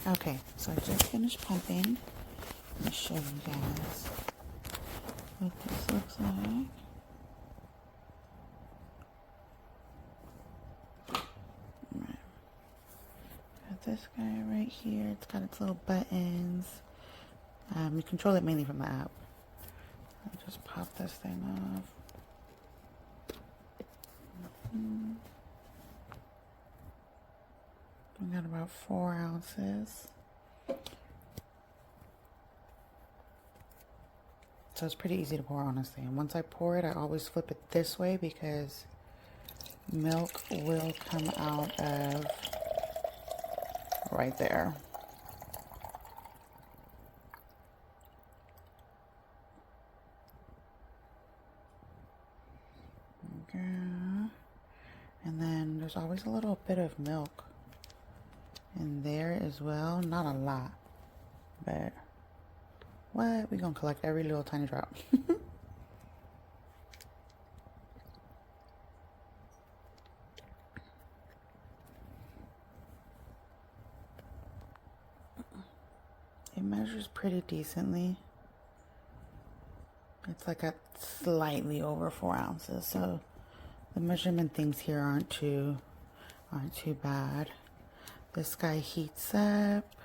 Okay, so I just finished pumping. Let me show you guys what this looks like. Right. Got this guy right here. It's got its little buttons. You control it mainly from the app. I'll just pop this thing off. We got about 4 ounces. So it's pretty easy to pour, honestly. And once I pour it, I always flip it this way because milk will come out of right there. Okay. And then there's always a little bit of milk in there as well. Not a lot, but what? We're gonna collect every little tiny drop. It measures pretty decently. It's like at slightly over 4 ounces, so the measurement things here aren't too bad. This guy heats up.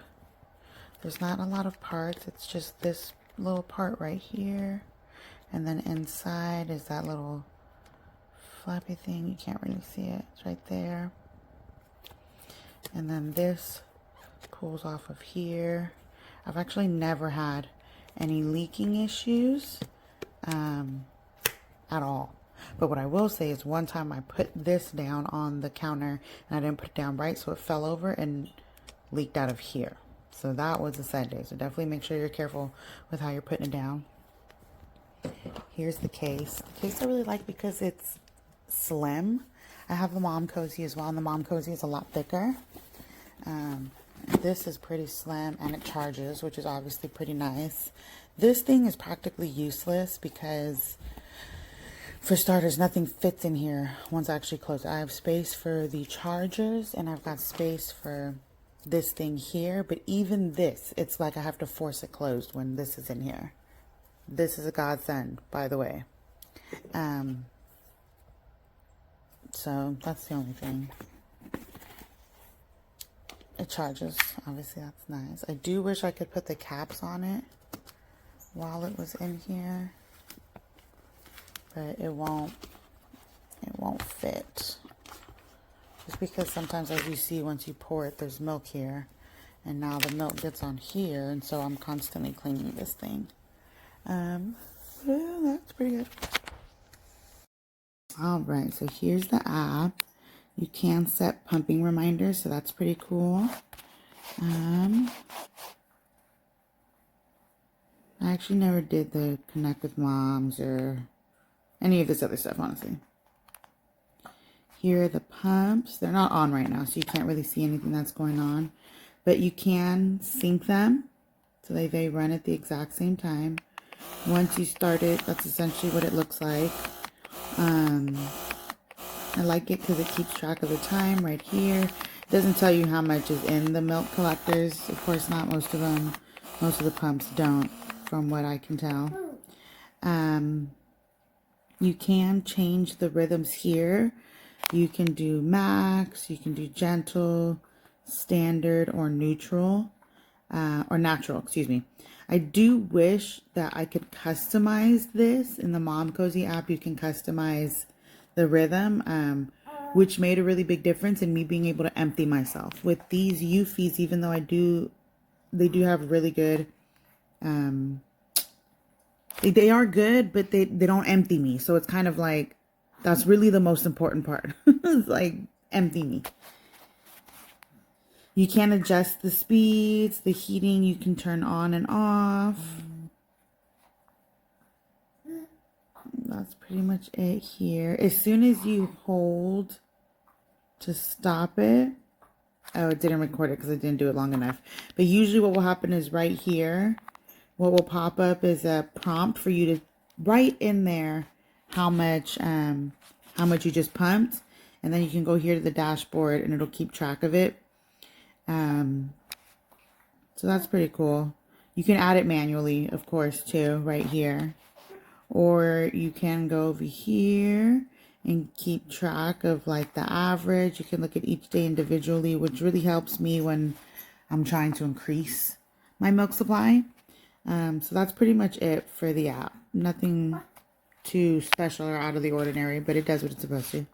There's not a lot of parts. It's just this little part right here, and then inside is that little flappy thing. You can't really see it. It's right there. And then this pulls off of here. I've actually never had any leaking issues at all. But what I will say is one time I put this down on the counter and I didn't put it down right, so it fell over and leaked out of here. So that was a sad day. So definitely make sure you're careful with how you're putting it down. Here's the case. The case I really like because it's slim. I have the Mom Cozy as well, and the Mom Cozy is a lot thicker. This is pretty slim and it charges, which is obviously pretty nice. This thing is practically useless because, for starters, nothing fits in here once I actually close it. I have space for the chargers and I've got space for this thing here, but even this, it's like I have to force it closed when this is in here. This is a godsend, by the way. So that's the only thing. It charges, obviously that's nice. I do wish I could put the caps on it while it was in here, but it won't fit. Just because sometimes, as you see, once you pour it, there's milk here, and now the milk gets on here, and so I'm constantly cleaning this thing. Well, that's pretty good. All right, so here's the app. You can set pumping reminders, so that's pretty cool. I actually never did the connect with moms or any of this other stuff, honestly. Here are the pumps. They're not on right now, so you can't really see anything that's going on. But you can sync them, so they run at the exact same time. Once you start it, that's essentially what it looks like. I like it because it keeps track of the time right here. It doesn't tell you how much is in the milk collectors. Of course not, most of them. Most of the pumps don't, from what I can tell. You can change the rhythms here. You can do max, you can do gentle, standard, or neutral, or natural, excuse me. I do wish that I could customize this. In the Mom Cozy app, you can customize the rhythm, which made a really big difference in me being able to empty myself. With these eufys, even though they do have really good, they are good, but they don't empty me. So it's kind of like, that's really the most important part. It's like, empty me. You can adjust the speeds, the heating you can turn on and off. That's pretty much it here. As soon as you hold to stop it, oh, it didn't record it because I didn't do it long enough. But usually what will happen is right here, what will pop up is a prompt for you to write in there how much you just pumped, and then you can go here to the dashboard and it'll keep track of it. So that's pretty cool. You can add it manually, of course, too, right here. Or you can go over here and keep track of like the average. You can look at each day individually, which really helps me when I'm trying to increase my milk supply. So that's pretty much it for the app. Nothing too special or out of the ordinary, but it does what it's supposed to.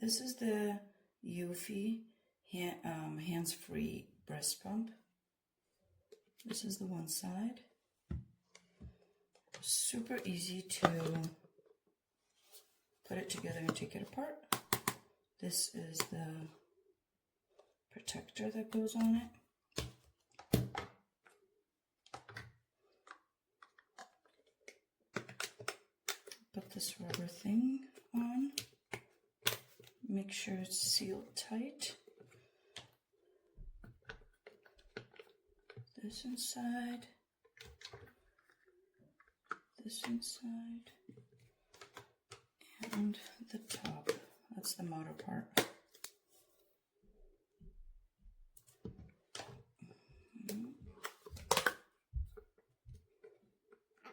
This is the eufy hands-free breast pump. This is the one side. Super easy to put it together and take it apart. This is the protector that goes on it. Put this rubber thing on. Make sure it's sealed tight. This inside. This inside. And the top. That's the motor part.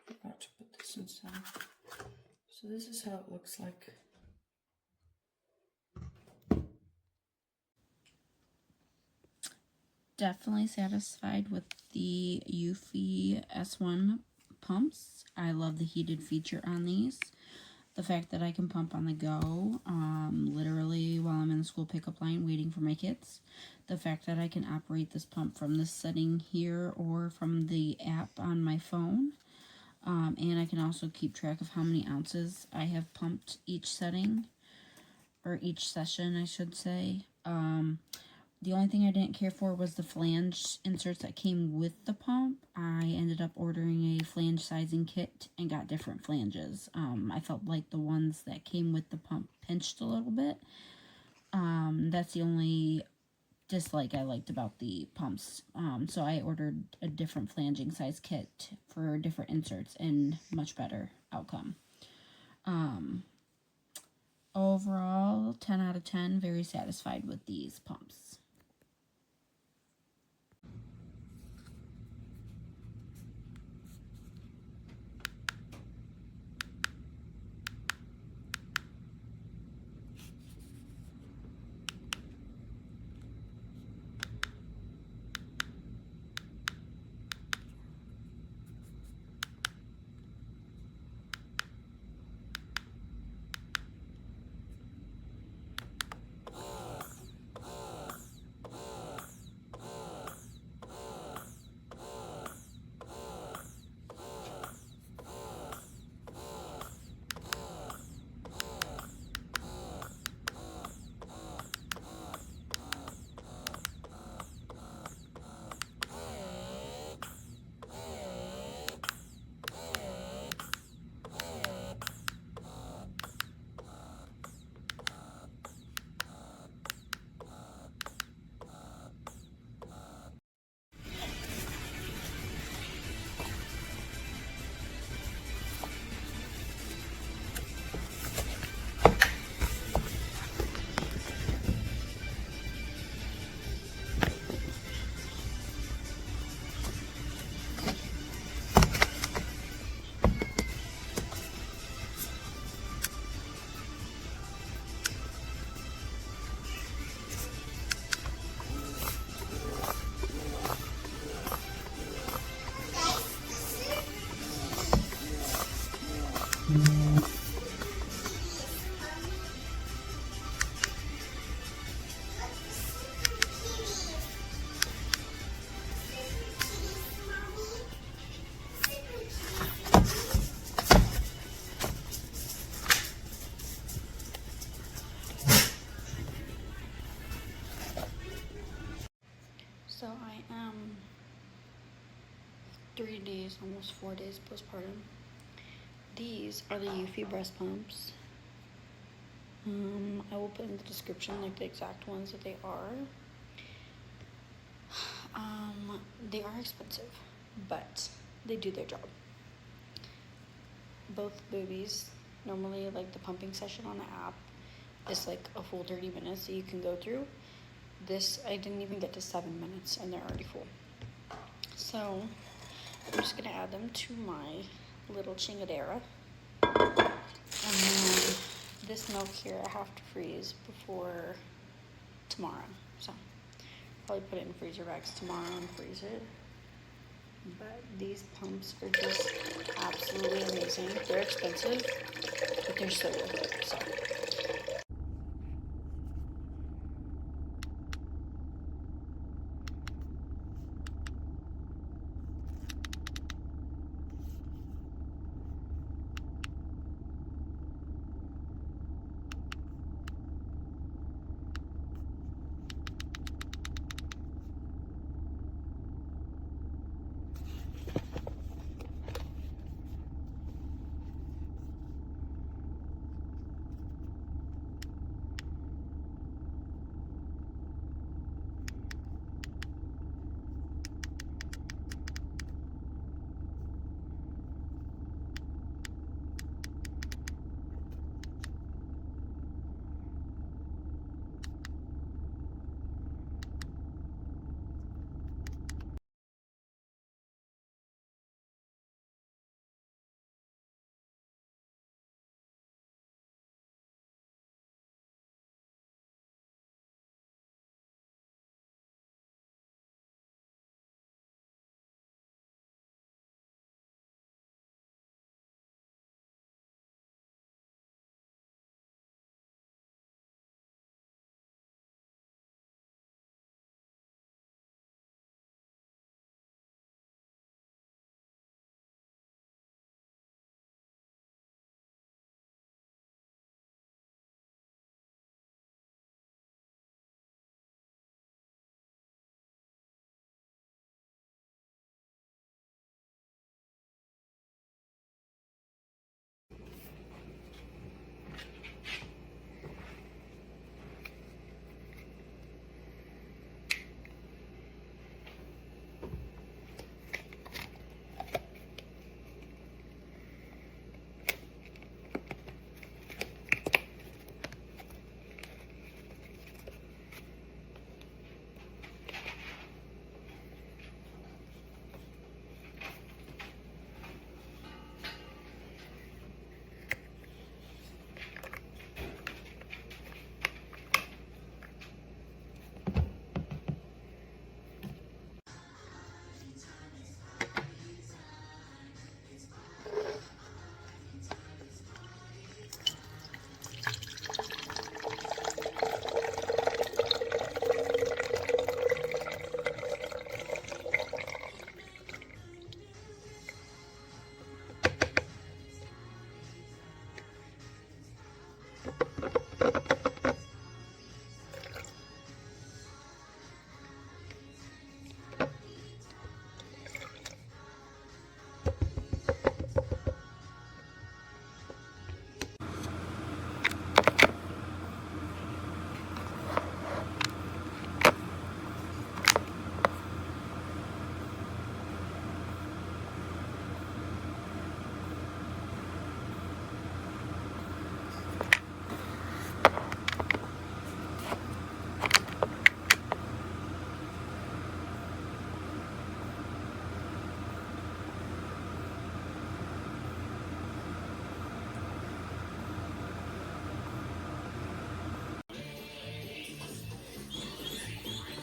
Forgot to put this inside. So this is how it looks like. Definitely satisfied with the eufy S1 pumps. I love the heated feature on these. The fact that I can pump on the go, literally while I'm in the school pickup line waiting for my kids. The fact that I can operate this pump from this setting here or from the app on my phone. And I can also keep track of how many ounces I have pumped each setting, or each session, I should say. The only thing I didn't care for was the flange inserts that came with the pump. I ended up ordering a flange sizing kit and got different flanges. I felt like the ones that came with the pump pinched a little bit. That's the only dislike I liked about the pumps. So I ordered a different flanging size kit for different inserts and much better outcome. Overall, 10 out of 10, very satisfied with these pumps. 3 days, almost 4 days postpartum. These are the eufy breast pumps. I will put in the description like the exact ones that they are. They are expensive, but they do their job. Both boobies, normally like the pumping session on the app is like a full 30 minutes that you can go through. This, I didn't even get to 7 minutes and they're already full. So I'm just gonna add them to my little chingadera. And then this milk here I have to freeze before tomorrow. So probably put it in freezer bags tomorrow and freeze it. But these pumps are just absolutely amazing. They're expensive, but they're so worth it. So.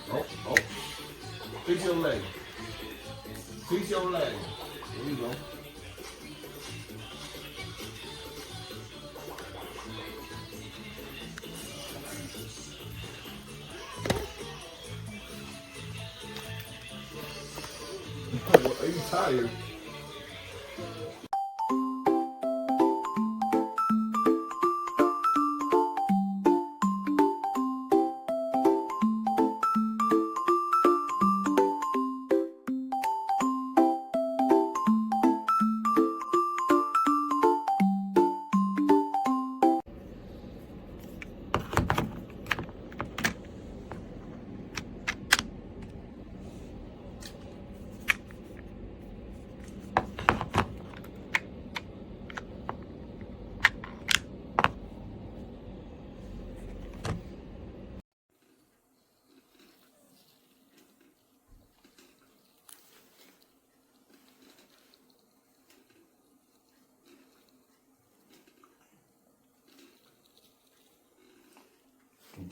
Oh, oh. Fix your leg. Fix your leg. There you go. Are you tired?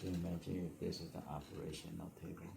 to imagine if this is the operational table.